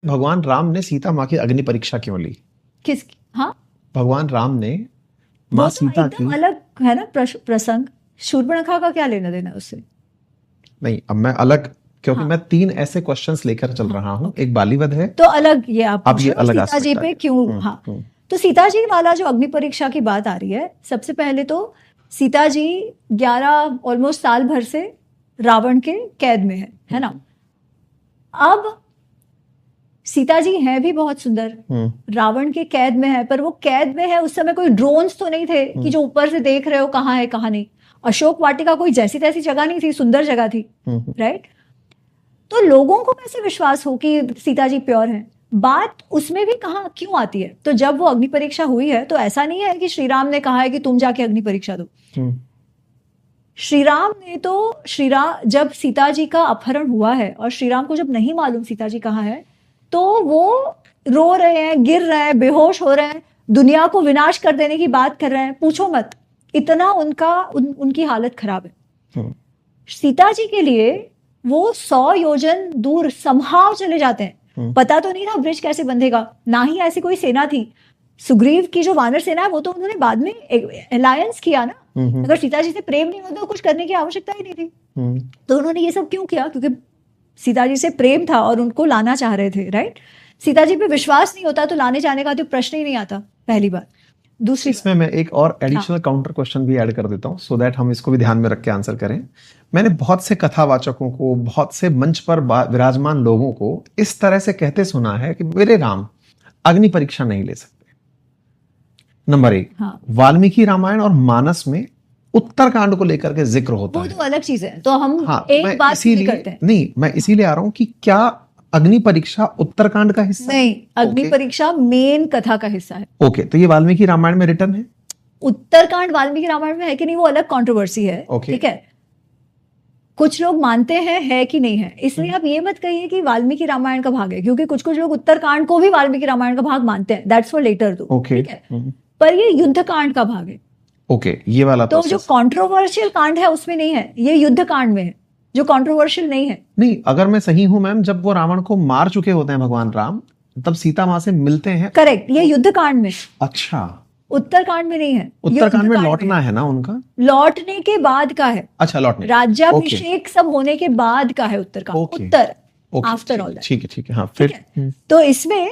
भगवान राम ने सीता माँ की अग्नि परीक्षा क्यों ली? किसकी? हाँ, भगवान राम ने वो माँ तो सीता एकदम की अलग है ना प्रसंग। शूर्पणखा का क्या लेना देना उससे? नहीं, अब मैं अलग, क्योंकि हाँ मैं 3 ऐसे क्वेश्चंस लेकर चल हाँ, रहा हूँ। ओके। एक बालीवध है, तो अलग ये आप अब पूछ ये रहे हो अलग सीता जी एस्पेक्ट आ पे गया। क्यों? हाँ, तो सीता जी वाला जो अग्नि परीक्षा की बात आ रही है, सबसे पहले तो सीता जी 11 ऑलमोस्ट साल भर से रावण के कैद में है ना। अब सीता जी हैं भी बहुत सुंदर, रावण के कैद में है, पर वो कैद में है उस समय कोई ड्रोन्स तो नहीं थे कि जो ऊपर से देख रहे हो कहाँ है कहाँ नहीं। अशोक वाटिका कोई जैसी तैसी जगह नहीं थी, सुंदर जगह थी, राइट। तो लोगों को कैसे विश्वास हो कि सीता जी प्योर हैं? बात उसमें भी कहाँ क्यों आती है? तो जब वो अग्नि परीक्षा हुई है तो ऐसा नहीं है कि श्री राम ने कहा है कि तुम जाके अग्नि परीक्षा दो। श्री राम ने तो जब सीता जी का अपहरण हुआ है और श्री राम को जब नहीं मालूम सीता जी कहाँ है, तो वो रो रहे हैं, गिर रहे हैं, बेहोश हो रहे हैं, दुनिया को विनाश कर देने की बात कर रहे हैं। पूछो मत, इतना उनकी हालत खराब है। सीता जी के लिए वो 100 योजन दूर समहाव चले जाते हैं। पता तो नहीं था ब्रिज कैसे बंधेगा, ना ही ऐसी कोई सेना थी। सुग्रीव की जो वानर सेना है वो तो उन्होंने बाद में अलायंस किया ना। अगर सीता जी से प्रेम नहीं होता तो कुछ करने की आवश्यकता ही नहीं थी। तो उन्होंने ये सब क्यों किया? क्योंकि सीता जी से प्रेम था और उनको लाना चाह रहे थे, राइट। सीता जी पे विश्वास नहीं होता तो लाने जाने का तो प्रश्न ही नहीं आता, पहली बात। दूसरी इसमें मैं एक और एडिशनल काउंटर क्वेश्चन भी ऐड कर देता हूँ, सो दैट हम इसको भी ध्यान में रख के आंसर करें। मैंने बहुत से कथावाचकों को, बहुत से मंच पर विराजमान लोगों को इस तरह से कहते सुना है कि मेरे राम अग्नि परीक्षा नहीं ले सकते। नंबर 1, वाल्मीकि रामायण और मानस में उत्तरकांड को लेकर के जिक्र होता है, वो तो अलग चीज है। तो हम एक बात करते हैं। नहीं, मैं इसीलिए आ रहा हूं कि क्या अग्नि परीक्षा उत्तरकांड का हिस्सा? नहीं, अग्नि परीक्षा मेन कथा का हिस्सा है। ओके, तो ये वाल्मीकि रामायण में रिटर्न है। उत्तरकांड वाल्मीकि रामायण में है कि नहीं वो अलग कंट्रोवर्सी है, ठीक है। कुछ लोग मानते हैं है कि नहीं है, इसलिए आप ये मत कहिए कि वाल्मीकि रामायण का भाग है, क्योंकि कुछ कुछ लोग उत्तरकांड को भी वाल्मीकि रामायण का भाग मानते हैं। दैट्स फॉर लेटर दो, ठीक है। पर ये युद्धकांड का भाग है। ओके, ये वाला तो जो कंट्रोवर्शियल कांड है उसमें नहीं है, ये युद्ध कांड में है जो कंट्रोवर्शियल नहीं है। नहीं, अगर मैं सही हूं मैम, जब वो रावण को मार चुके होते हैं भगवान राम, तब सीता माँ से मिलते हैं। करेक्ट, ये युद्ध कांड में। अच्छा, उत्तरकांड में नहीं है। उत्तरकांड में लौटना है ना उनका, लौटने के बाद का है। अच्छा, लौटने, राज्याभिषेक सब होने के बाद का है उत्तरकांड। उत्तर आफ्टर ऑल दैट, ठीक है, ठीक है। हाँ, फिर तो इसमें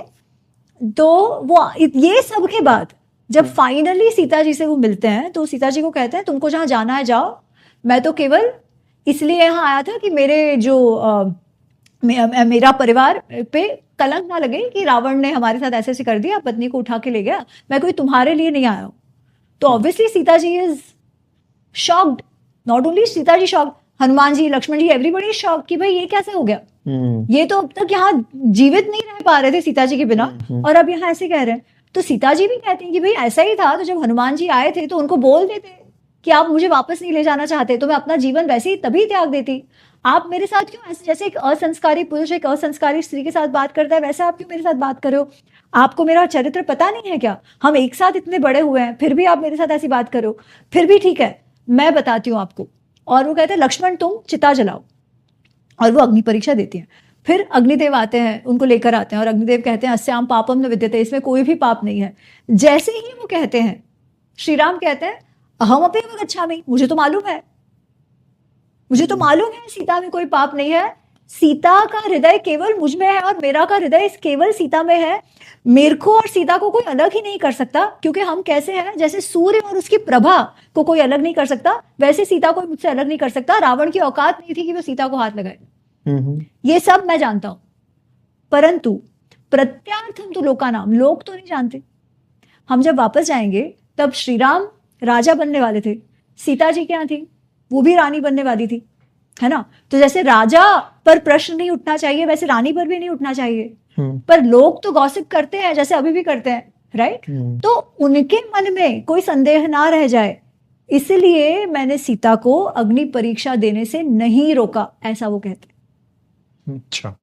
तो वो ये सब के बाद जब फाइनली सीता जी से वो मिलते हैं तो सीता जी को कहते हैं तुमको जहां जाना है जाओ, मैं तो केवल इसलिए यहाँ आया था कि मेरे जो मेरा परिवार पे कलंक ना लगे कि रावण ने हमारे साथ ऐसे ऐसे कर दिया, पत्नी को उठा के ले गया, मैं कोई तुम्हारे लिए नहीं आया हूं। तो obviously Sita ji is shocked. Not only Sita ji shocked, Hanuman ji, Lakshman ji, everybody shocked कि भाई ये कैसे हो गया। ये तो अब तक यहाँ जीवित नहीं रह पा रहे थे सीता जी के बिना, और अब यहाँ ऐसे कह रहे हैं। तो सीता जी भी कहती हैं कि भाई ऐसा ही था, तो जब हनुमान जी आए थे तो उनको बोल देते कि आप मुझे वापस नहीं ले जाना चाहते तो मैं अपना जीवन वैसे ही तभी त्याग देती। आप मेरे साथ क्यों ऐसे, जैसे एक असंस्कारी पुरुष एक असंस्कारी स्त्री के साथ बात करता है, वैसे आप क्यों मेरे साथ बात कर रहे हो? आपको मेरा चरित्र पता नहीं है क्या? हम एक साथ इतने बड़े हुए हैं, फिर भी आप मेरे साथ ऐसी बात करो। फिर भी ठीक है, मैं बताती हूँ आपको। और वो कहते हैं लक्ष्मण तुम चिता जलाओ, और वो अग्नि परीक्षा देती है। फिर अग्निदेव आते हैं, उनको लेकर आते हैं, और अग्निदेव कहते हैं अस्याम पापम न विद्यते, इसमें कोई भी पाप नहीं है। जैसे ही वो कहते हैं, श्री राम कहते हैं अहम अपि गच्छामि, मुझे तो मालूम है, मुझे तो मालूम है सीता में कोई पाप नहीं है। सीता का हृदय केवल मुझ में है और मेरा का हृदय केवल सीता में है। मेरे को और सीता को कोई अलग ही नहीं कर सकता, क्योंकि हम कैसे हैं, जैसे सूर्य और उसकी प्रभा को कोई अलग नहीं कर सकता, वैसे सीता को मुझसे अलग नहीं कर सकता। रावण की औकात नहीं थी कि वो सीता को हाथ लगाए। ये सब मैं जानता हूं, परंतु प्रत्यार्थम तो लोका नाम, लोग तो नहीं जानते। हम जब वापस जाएंगे तब श्री राम राजा बनने वाले थे, सीता जी क्या थी, वो भी रानी बनने वाली थी, है ना। तो जैसे राजा पर प्रश्न नहीं उठना चाहिए, वैसे रानी पर भी नहीं उठना चाहिए। पर लोग तो गॉसिप करते हैं, जैसे अभी भी करते हैं, राइट। तो उनके मन में कोई संदेह ना रह जाए, इसलिए मैंने सीता को अग्नि परीक्षा देने से नहीं रोका, ऐसा वो कहते हैं। अच्छा।